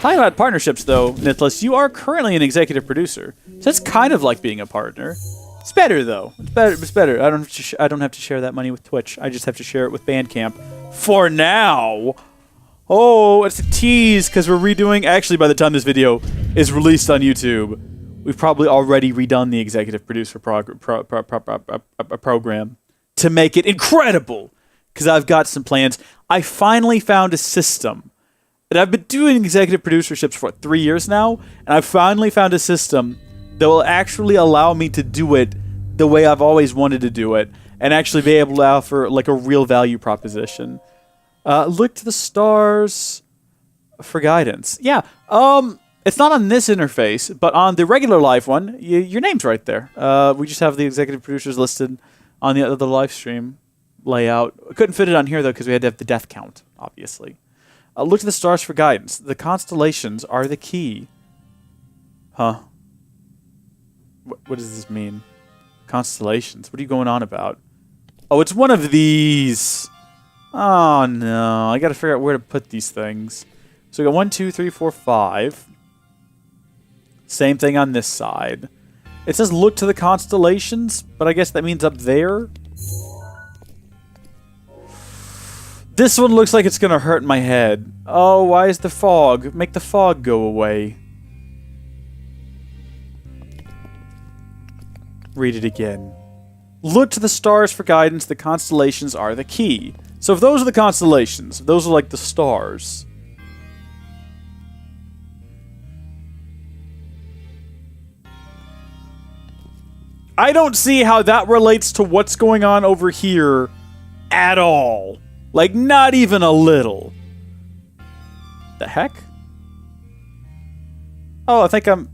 Talking about partnerships, though, Nithless, you are currently an executive producer. So it's kind of like being a partner. It's better, though. It's better. I don't have to share that money with Twitch. I just have to share it with Bandcamp. For now. Oh, it's a tease, because we're redoing... Actually, by the time this video is released on YouTube, we've probably already redone the executive producer program to make it incredible, because I've got some plans. I finally found a system. And I've been doing executive producerships for 3 years now, and I finally found a system that will actually allow me to do it the way I've always wanted to do it, and actually be able to offer like a real value proposition. Look to the stars for guidance. Yeah, it's not on this interface, but on the regular live one, your name's right there. We just have the executive producers listed on the other live stream layout. I couldn't fit it on here, though, because we had to have the death count, obviously. Look to the stars for guidance. The constellations are the key. Huh? What does this mean? Constellations? What are you going on about? Oh, it's one of these. Oh, no. I gotta figure out where to put these things. So we got 1, 2, 3, 4, 5. Same thing on this side. It says look to the constellations, but I guess that means up there. This one looks like it's gonna hurt my head. Oh, why is the fog? Make the fog go away. Read it again. Look to the stars for guidance. The constellations are the key. So if those are the constellations, those are like the stars. I don't see how that relates to what's going on over here at all. Like, not even a little. The heck? Oh, I think am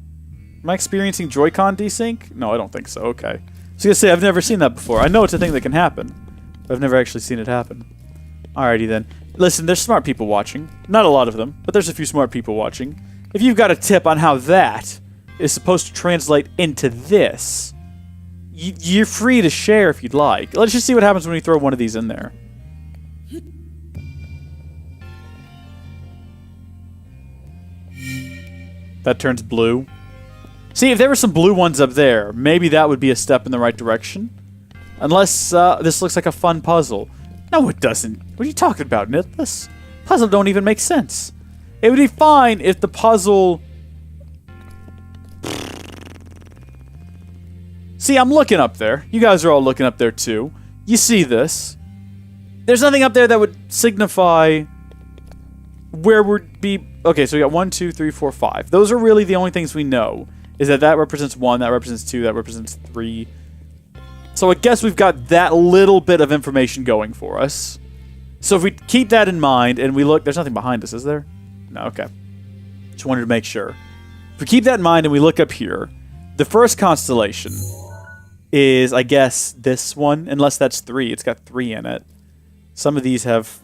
I experiencing Joy-Con desync? No, I don't think so. Okay. I was gonna say, I've never seen that before. I know it's a thing that can happen, but I've never actually seen it happen. Alrighty then. Listen, there's smart people watching. Not a lot of them, but there's a few smart people watching. If you've got a tip on how that is supposed to translate into this, you're free to share if you'd like. Let's just see what happens when we throw one of these in there. That turns blue. See, if there were some blue ones up there, maybe that would be a step in the right direction. Unless this looks like a fun puzzle. No, it doesn't. What are you talking about, Nithless? Puzzle don't even make sense. It would be fine if the puzzle... See, I'm looking up there. You guys are all looking up there, too. You see this. There's nothing up there that would signify where would be... Okay, so we got 1, 2, 3, 4, 5. Those are really the only things we know. Is that represents 1, that represents 2, that represents 3. So I guess we've got that little bit of information going for us. So if we keep that in mind and we look... There's nothing behind us, is there? No, okay. Just wanted to make sure. If we keep that in mind and we look up here, the first constellation is, I guess, this one. Unless that's 3. It's got 3 in it. Some of these have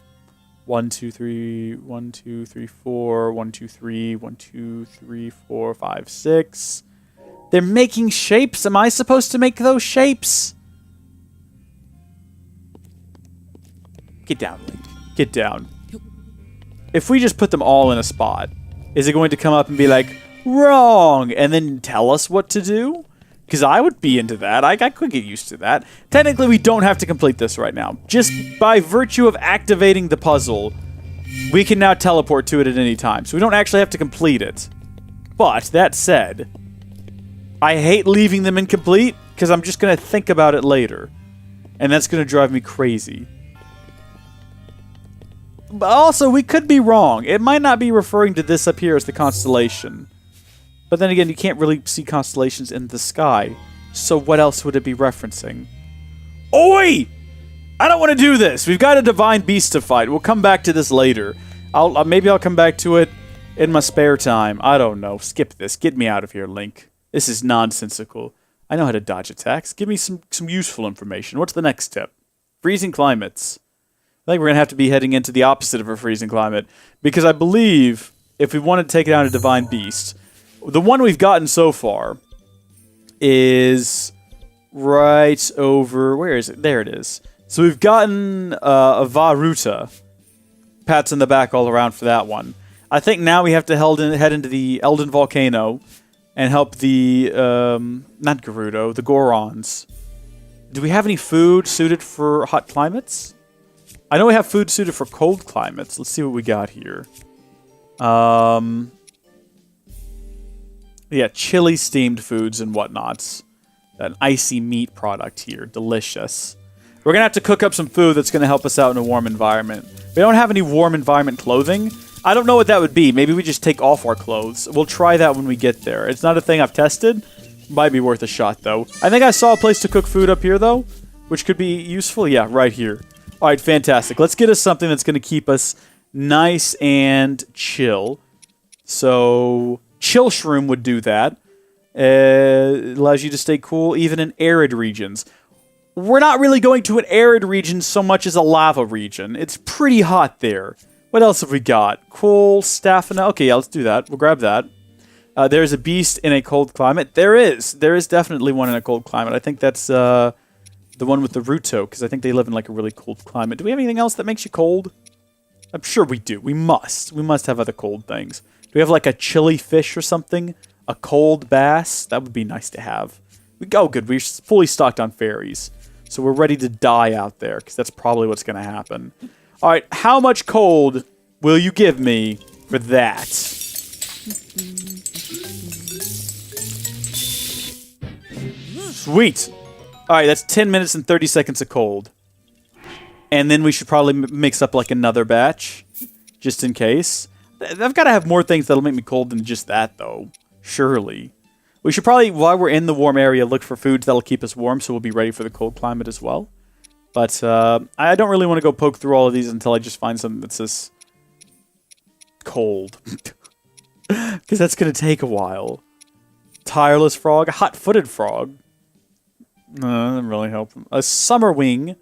1, 2, 3, 1, 2, 3, 4, 1, 2, 3, 1, 2, 3, 4, 5, 6. They're making shapes. Am I supposed to make those shapes? Get down, Link. Get down. If we just put them all in a spot, is it going to come up and be like, wrong, and then tell us what to do? Because I would be into that. I could get used to that. Technically, we don't have to complete this right now. Just by virtue of activating the puzzle, we can now teleport to it at any time. So we don't actually have to complete it. But, that said, I hate leaving them incomplete, because I'm just going to think about it later. And that's going to drive me crazy. But also, we could be wrong. It might not be referring to this up here as the constellation. But then again, you can't really see constellations in the sky. So what else would it be referencing? Oi! I don't want to do this. We've got a Devine Beast to fight. We'll come back to this later. Maybe I'll come back to it in my spare time. I don't know. Skip this. Get me out of here, Link. This is nonsensical. I know how to dodge attacks. Give me some useful information. What's the next tip? Freezing climates. I think we're going to have to be heading into the opposite of a freezing climate. Because I believe if we want to take down a Devine Beast... The one we've gotten so far is right over... Where is it? There it is. So we've gotten a Varuta. Pats in the back all around for that one. I think now we have to head into the Elden Volcano and help the, not Gerudo, the Gorons. Do we have any food suited for hot climates? I know we have food suited for cold climates. Let's see what we got here. Yeah, chili steamed foods and whatnots. An icy meat product here. Delicious. We're going to have to cook up some food that's going to help us out in a warm environment. We don't have any warm environment clothing. I don't know what that would be. Maybe we just take off our clothes. We'll try that when we get there. It's not a thing I've tested. Might be worth a shot, though. I think I saw a place to cook food up here, though, which could be useful. Yeah, right here. All right, fantastic. Let's get us something that's going to keep us nice and chill. So, chill shroom would do that. It allows you to stay cool even in arid regions. We're not really going to an arid region so much as a lava region. It's pretty hot there. What else have we got? Cool, stamina. Okay, yeah, let's do that. We'll grab that. There's a beast in a cold climate. There is. There is definitely one in a cold climate. I think that's the one with the Ruto, because I think they live in like a really cold climate. Do we have anything else that makes you cold? I'm sure we do. We must. We must have other cold things. Do we have like a chili fish or something? A cold bass? That would be nice to have. Oh, good. We're fully stocked on fairies. So we're ready to die out there, because that's probably what's going to happen. All right, how much cold will you give me for that? Sweet. All right, that's 10 minutes and 30 seconds of cold. And then we should probably mix up like another batch, just in case. I've got to have more things that'll make me cold than just that, though. Surely. We should probably, while we're in the warm area, look for foods that'll keep us warm, so we'll be ready for the cold climate as well. But I don't really want to go poke through all of these until I just find something that says cold. Because that's going to take a while. Tireless frog, hot-footed frog. No, that doesn't really help. A summer wing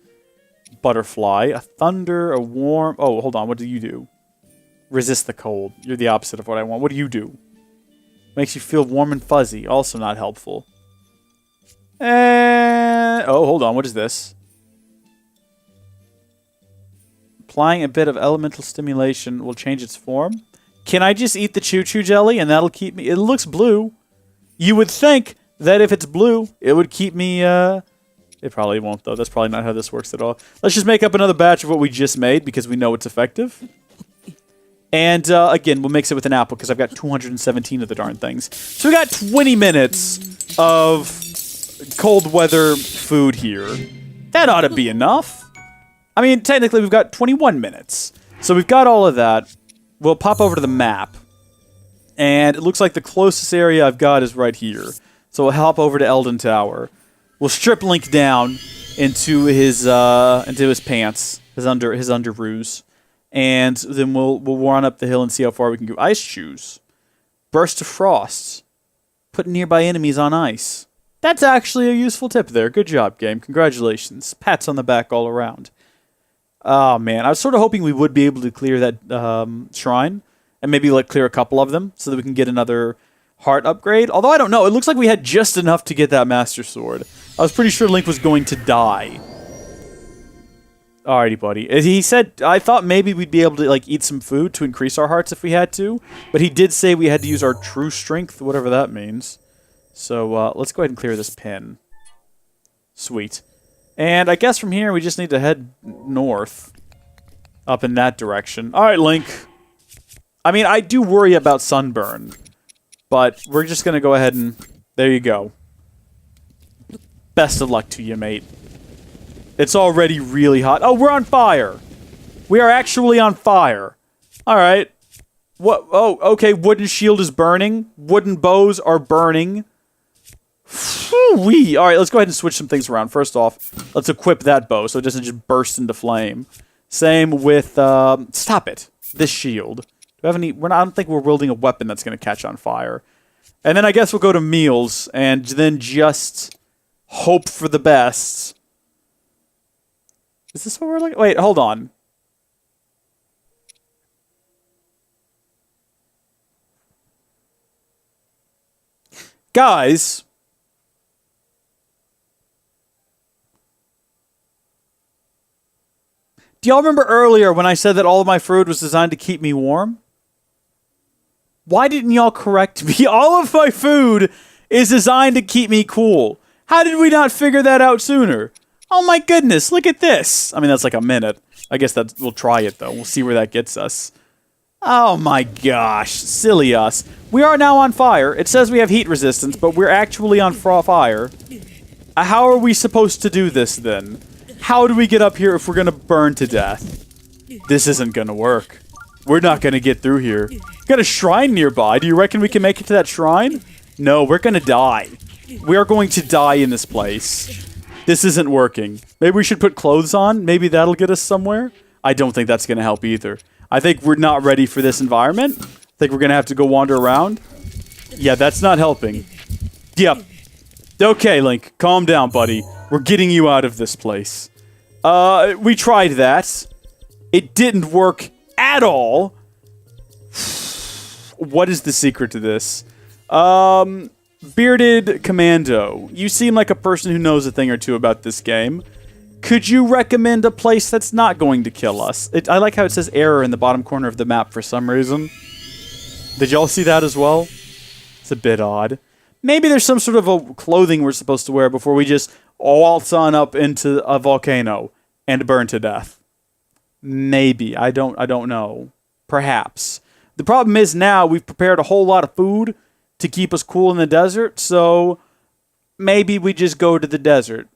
butterfly, a thunder, a warm... Oh, hold on, what do you do? Resist the cold. You're the opposite of what I want. What do you do? Makes you feel warm and fuzzy. Also not helpful. Oh, hold on. What is this? Applying a bit of elemental stimulation will change its form. Can I just eat the choo-choo jelly and that'll keep me... It looks blue. You would think that if it's blue, it would keep me... It probably won't, though. That's probably not how this works at all. Let's just make up another batch of what we just made because we know it's effective. And, again, we'll mix it with an apple because I've got 217 of the darn things. So we got 20 minutes of cold weather food here. That ought to be enough. I mean, technically, we've got 21 minutes. So we've got all of that. We'll pop over to the map. And it looks like the closest area I've got is right here. So we'll hop over to Elden Tower. We'll strip Link down into his pants, his underoos. And then we'll run up the hill and see how far we can go. Ice shoes. Burst of frost. Put nearby enemies on ice. That's actually a useful tip there. Good job, game. Congratulations. Pats on the back all around. Oh, man. I was sort of hoping we would be able to clear that shrine. And maybe like clear a couple of them so that we can get another heart upgrade. Although I don't know. It looks like we had just enough to get that Master Sword. I was pretty sure Link was going to die. Alrighty, buddy. He said, I thought maybe we'd be able to like eat some food to increase our hearts if we had to. But he did say we had to use our true strength, whatever that means. So let's go ahead and clear this pin. Sweet. And I guess from here we just need to head north. Up in that direction. Alright, Link. I mean, I do worry about sunburn. But we're just going to go ahead and... There you go. Best of luck to you, mate. It's already really hot. Oh, we're on fire. We are actually on fire. All right. What? Oh, okay. Wooden shield is burning. Wooden bows are burning. Whee. All right, let's go ahead and switch some things around. First off, let's equip that bow so it doesn't just burst into flame. Same with... stop it. This shield. Do we have any... I don't think we're wielding a weapon that's going to catch on fire. And then I guess we'll go to meals and then just hope for the best. Is this what we're looking... Wait, hold on. Guys. Do y'all remember earlier when I said that all of my food was designed to keep me warm? Why didn't y'all correct me? All of my food is designed to keep me cool. How did we not figure that out sooner? Oh my goodness, look at this. I mean, that's like a minute. I guess we'll try it, though. We'll see where that gets us. Oh my gosh, silly us. We are now on fire. It says we have heat resistance, but we're actually on fire. How are we supposed to do this, then? How do we get up here if we're going to burn to death? This isn't going to work. We're not going to get through here. Got a shrine nearby. Do you reckon we can make it to that shrine? No, we're going to die. We are going to die in this place. This isn't working. Maybe we should put clothes on. Maybe that'll get us somewhere. I don't think that's going to help either. I think we're not ready for this environment. I think we're going to have to go wander around. Yeah, that's not helping. Yep. Okay, Link. Calm down, buddy. We're getting you out of this place. We tried that. It didn't work at all. What is the secret to this? Bearded Commando. You seem like a person who knows a thing or two about this game. Could you recommend a place that's not going to kill us? I like how it says error in the bottom corner of the map for some reason. Did y'all see that as well? It's a bit odd. Maybe there's some sort of a clothing we're supposed to wear before we just waltz on up into a volcano and burn to death. Maybe. I don't know. Perhaps. The problem is now we've prepared a whole lot of food to keep us cool in the desert, so maybe we just go to the desert.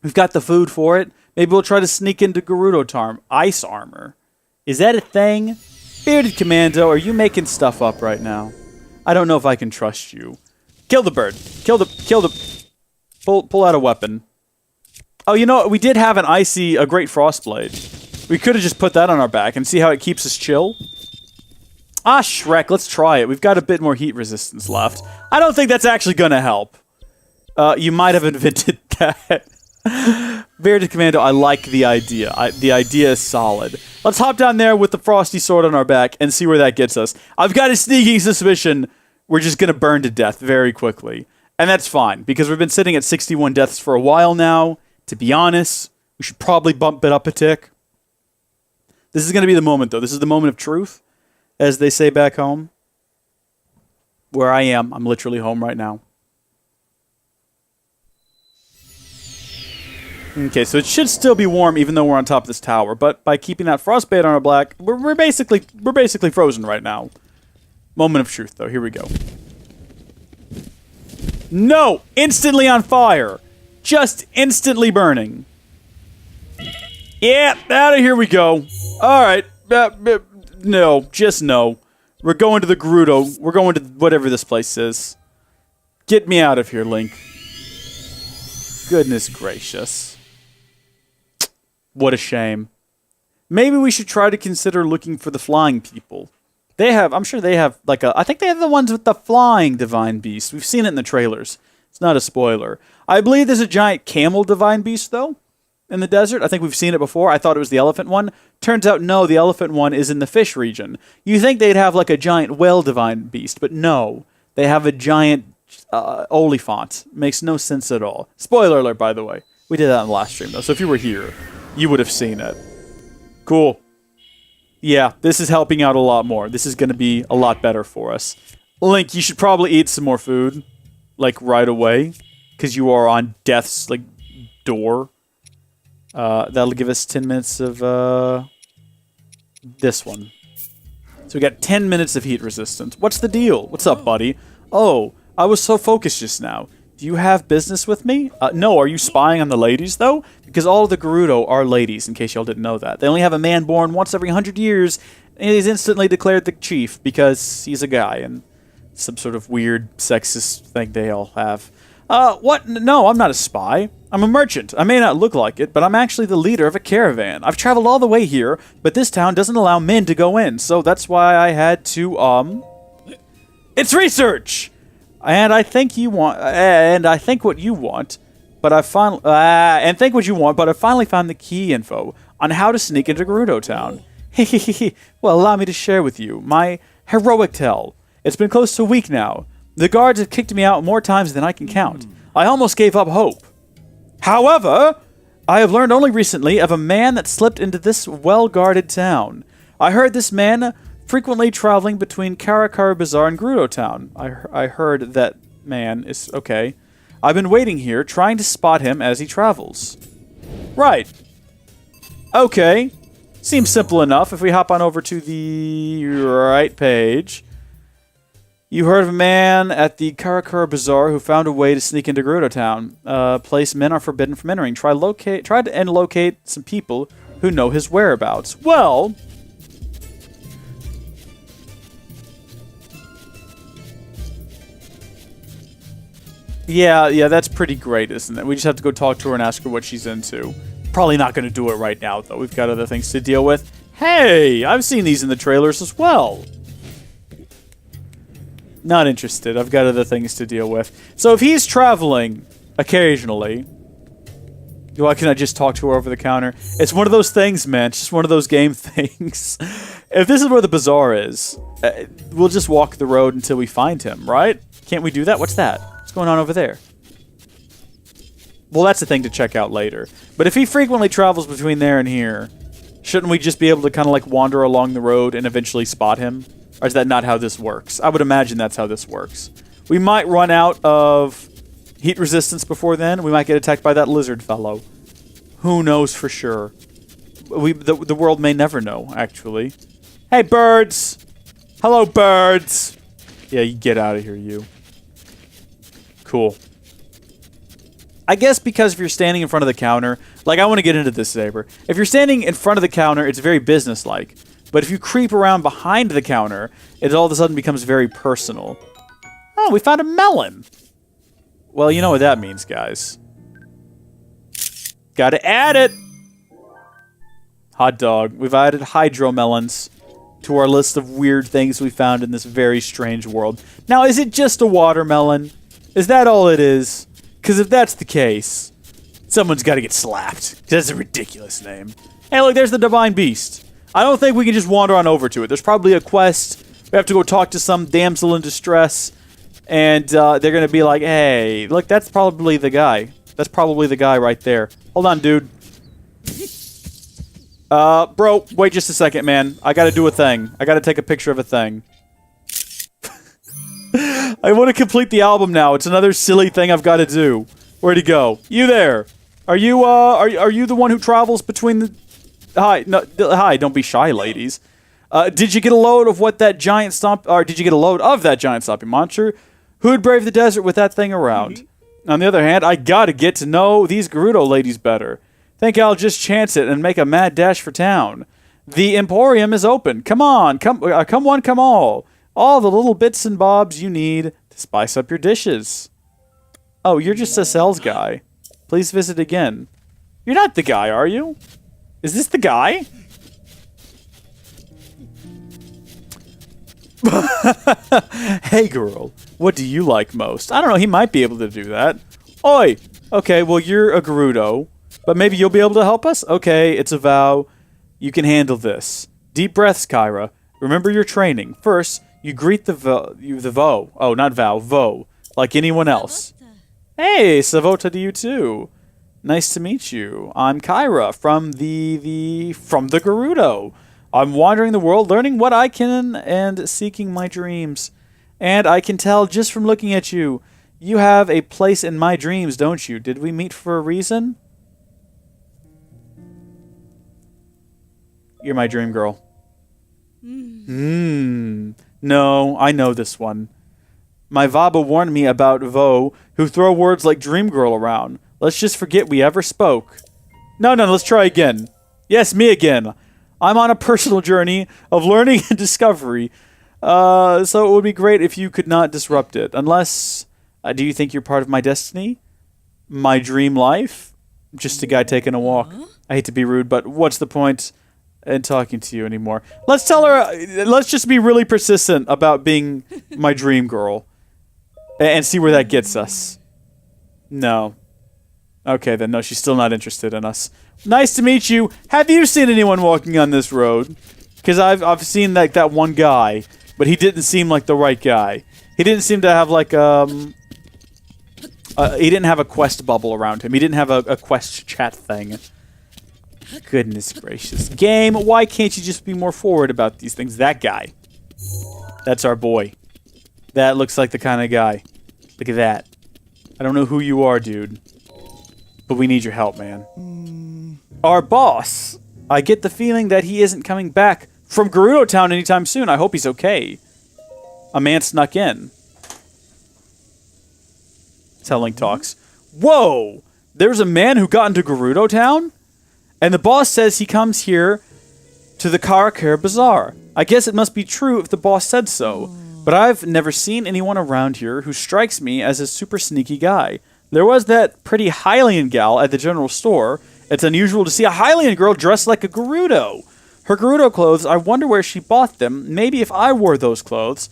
We've got the food for it. Maybe we'll try to sneak into Gerudo ice armor. Is that a thing? Bearded Commando, are you making stuff up right now? I don't know if I can trust you. Kill the bird. Pull out a weapon. Oh, you know what? We did have a great frostblade. We could have just put that on our back and see how it keeps us chill. Ah, Shrek, let's try it. We've got a bit more heat resistance left. I don't think that's actually gonna help. You might have invented that. Bearded Commando, I like the idea. The idea is solid. Let's hop down there with the frosty sword on our back and see where that gets us. I've got a sneaking suspicion we're just going to burn to death very quickly. And that's fine, because we've been sitting at 61 deaths for a while now. To be honest, we should probably bump it up a tick. This is going to be the moment, though. This is the moment of truth, as they say back home. Where I am, I'm literally home right now. Okay, so it should still be warm even though we're on top of this tower, but by keeping that frostbite on our back, we're basically frozen right now. Moment of truth, though. Here we go. No! Instantly on fire! Just instantly burning. Yeah, out of here we go. Alright. No, just no. We're going to the Gerudo. We're going to whatever this place is. Get me out of here, Link. Goodness gracious. What a shame. Maybe we should try to consider looking for the flying people. I'm sure they have, I think they have the ones with the flying Devine Beast. We've seen it in the trailers. It's not a spoiler. I believe there's a giant camel Devine Beast, though, in the desert. I think we've seen it before. I thought it was the elephant one. Turns out, no, the elephant one is in the fish region. You think they'd have, a giant whale Devine Beast, but no. They have a giant olifant. Makes no sense at all. Spoiler alert, by the way. We did that in the last stream, though, so if you were here, you would have seen it. Cool. Yeah, this is helping out a lot more. This is going to be a lot better for us. Link, you should probably eat some more food, right away, because you are on death's, door. That'll give us 10 minutes of, this one. So we got 10 minutes of heat resistance. What's the deal? What's up, buddy? Oh, I was so focused just now. Do you have business with me? No, are you spying on the ladies, though? Because all of the Gerudo are ladies, in case y'all didn't know that. They only have a man born once every 100 years, and he's instantly declared the chief because he's a guy, and some sort of weird sexist thing they all have. What? No, I'm not a spy. I'm a merchant. I may not look like it, but I'm actually the leader of a caravan. I've traveled all the way here, but this town doesn't allow men to go in, so that's why I had to, It's research! And I think what you want, but I finally found the key info on how to sneak into Gerudo Town. Well, allow me to share with you my heroic tale. It's been close to a week now. The guards have kicked me out more times than I can count. I almost gave up hope. However, I have learned only recently of a man that slipped into this well-guarded town. I heard this man frequently traveling between Karakara Bazaar and Gerudo Town. I heard that man is okay. I've been waiting here, trying to spot him as he travels. Right. Okay. Seems simple enough. If we hop on over to the right page. You heard of a man at the Karakura Bazaar who found a way to sneak into Gerudo Town. Place men are forbidden from entering. Try to locate some people who know his whereabouts. Well, yeah, that's pretty great, isn't it? We just have to go talk to her and ask her what she's into. Probably not going to do it right now, though. We've got other things to deal with. Hey, I've seen these in the trailers as well. Not interested. I've got other things to deal with. So if he's traveling occasionally, why can't I just talk to her over the counter? It's one of those things, man. It's just one of those game things. If this is where the bazaar is, we'll just walk the road until we find him, right? Can't we do that? What's that? What's going on over there? Well, that's a thing to check out later. But if he frequently travels between there and here, shouldn't we just be able to kind of like wander along the road and eventually spot him? Or is that not how this works? I would imagine that's how this works. We might run out of heat resistance before then. We might get attacked by that lizard fellow. Who knows for sure? The world may never know, actually. Hey, birds! Hello, birds! Yeah, you get out of here, you. Cool. I guess because if you're standing in front of the counter... Like, I want to get into this, Saber. If you're standing in front of the counter, it's very businesslike. But if you creep around behind the counter, it all of a sudden becomes very personal. Oh, we found a melon. Well, you know what that means, guys. Gotta add it. Hot dog. We've added hydromelons to our list of weird things we found in this very strange world. Now, is it just a watermelon? Is that all it is? Because if that's the case, someone's got to get slapped. That's a ridiculous name. Hey, look, there's the Devine Beast. I don't think we can just wander on over to it. There's probably a quest. We have to go talk to some damsel in distress. And they're going to be like, hey, look, that's probably the guy. That's probably the guy right there. Hold on, dude. Bro, wait just a second, man. I got to do a thing. I got to take a picture of a thing. I want to complete the album now. It's another silly thing I've got to do. Where'd he go? You there? Are you the one who travels between the... Hi, no, hi, don't be shy, ladies. Did you get a load of what that giant stomp... Or did you get a load of that giant stomping monster? Who'd brave the desert with that thing around? On the other hand, I gotta get to know these Gerudo ladies better. Think I'll just chance it and make a mad dash for town. The Emporium is open. Come on, come one, come all. All the little bits and bobs you need to spice up your dishes. Oh, you're just a sales guy. Please visit again. You're not the guy, are you? Is this the guy? Hey, girl. What do you like most? I don't know. He might be able to do that. Oi! Okay, well, you're a Gerudo. But maybe you'll be able to help us? Okay, it's a vow. You can handle this. Deep breaths, Kyra. Remember your training. First, you greet the vow. Oh, not vow. Vo. Like anyone else. Hey, Savota to you too. Nice to meet you. I'm Kyra from the Gerudo. I'm wandering the world, learning what I can and seeking my dreams. And I can tell just from looking at you, you have a place in my dreams, don't you? Did we meet for a reason? You're my dream girl. No, I know this one. My Vaba warned me about Vo, who throw words like dream girl around. Let's just forget we ever spoke. No, let's try again. Yes, me again. I'm on a personal journey of learning and discovery. So it would be great if you could not disrupt it. Unless, do you think you're part of my destiny? My dream life? Just a guy taking a walk. I hate to be rude, but what's the point in talking to you anymore? Let's tell her, let's just be really persistent about being my dream girl. And see where that gets us. No. Okay, then. No, she's still not interested in us. Nice to meet you. Have you seen anyone walking on this road? Because I've seen like that one guy, but he didn't seem like the right guy. He didn't seem to have like he didn't have a quest bubble around him. He didn't have a quest chat thing. Goodness gracious. Game, why can't you just be more forward about these things? That guy. That's our boy. That looks like the kind of guy. Look at that. I don't know who you are, dude. But we need your help, man. Our boss. I get the feeling that he isn't coming back from Gerudo Town anytime soon. I hope he's okay. A man snuck in. Telling talks. Whoa! There's a man who got into Gerudo Town? And the boss says he comes here to the Karakura Bazaar. I guess it must be true if the boss said so. But I've never seen anyone around here who strikes me as a super sneaky guy. There was that pretty Hylian gal at the general store. It's unusual to see a Hylian girl dressed like a Gerudo. Her Gerudo clothes, I wonder where she bought them. Maybe if I wore those clothes.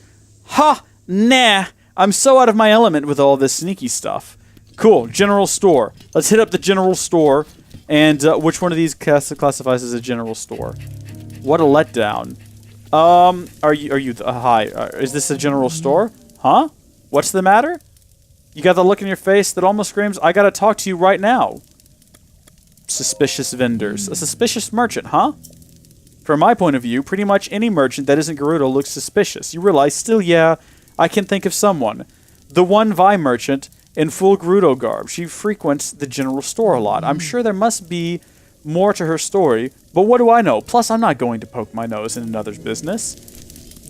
Ha! Nah! I'm so out of my element with all this sneaky stuff. Cool, general store. Let's hit up the general store. And which one of these classifies as a general store? What a letdown. Hi, is this a general store? Huh? What's the matter? You got the look in your face that almost screams, I gotta talk to you right now. Suspicious vendors. A suspicious merchant, huh? From my point of view, pretty much any merchant that isn't Gerudo looks suspicious. You realize, still, yeah, I can think of someone. The one Vi merchant in full Gerudo garb. She frequents the general store a lot. I'm sure there must be more to her story, but what do I know? Plus, I'm not going to poke my nose in another's business.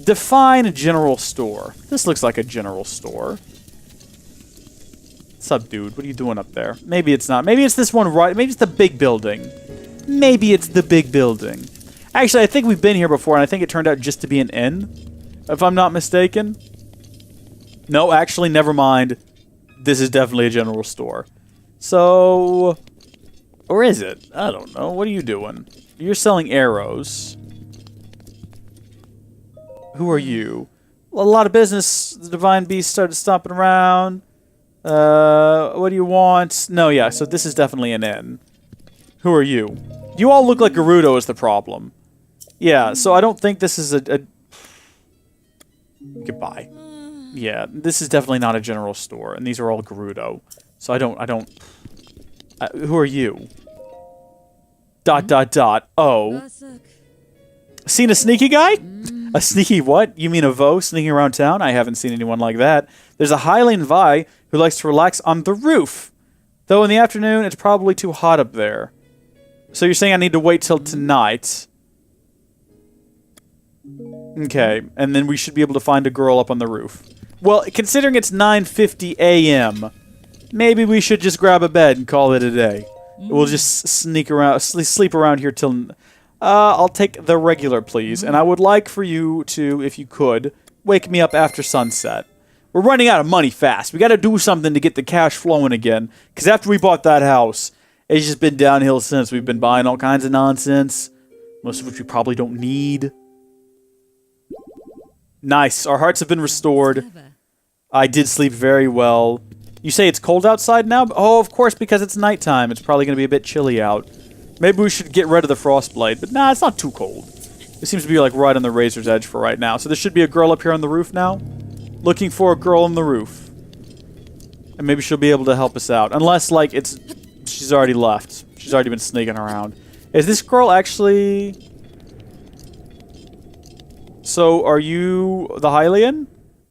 Define a general store. This looks like a general store. What's up, dude? What are you doing up there? Maybe it's not. Maybe it's this one right. Maybe it's the big building. Maybe it's the big building. Actually, I think we've been here before, and I think it turned out just to be an inn, if I'm not mistaken. No, actually, never mind. This is definitely a general store. So... or is it? I don't know. What are you doing? You're selling arrows. Who are you? Well, a lot of business. The Devine Beast started stomping around. What do you want? No, yeah, so this is definitely an inn. Who are you? You all look like Gerudo is the problem. Yeah, so I don't think this is a... Goodbye. Yeah, this is definitely not a general store, and these are all Gerudo. So I don't... who are you? ... Oh. Seen a sneaky guy? A sneaky what? You mean a Vo sneaking around town? I haven't seen anyone like that. There's a Hylian Vi who likes to relax on the roof. Though in the afternoon, it's probably too hot up there. So you're saying I need to wait till tonight? Okay, and then we should be able to find a girl up on the roof. Well, considering it's 9:50 a.m., maybe we should just grab a bed and call it a day. We'll just sneak around, sleep around here till... I'll take the regular, please. And I would like for you to, if you could, wake me up after sunset. We're running out of money fast. We gotta do something to get the cash flowing again. Because after we bought that house, it's just been downhill since. We've been buying all kinds of nonsense. Most of which we probably don't need. Nice. Our hearts have been restored. I did sleep very well. You say it's cold outside now? Oh, of course, because it's nighttime. It's probably going to be a bit chilly out. Maybe we should get rid of the frostbite. But nah, it's not too cold. It seems to be like right on the razor's edge for right now. So there should be a girl up here on the roof now. Looking for a girl on the roof. And maybe she'll be able to help us out. Unless, like, she's already left. She's already been sneaking around. Is this girl actually... So, are you the Hylian?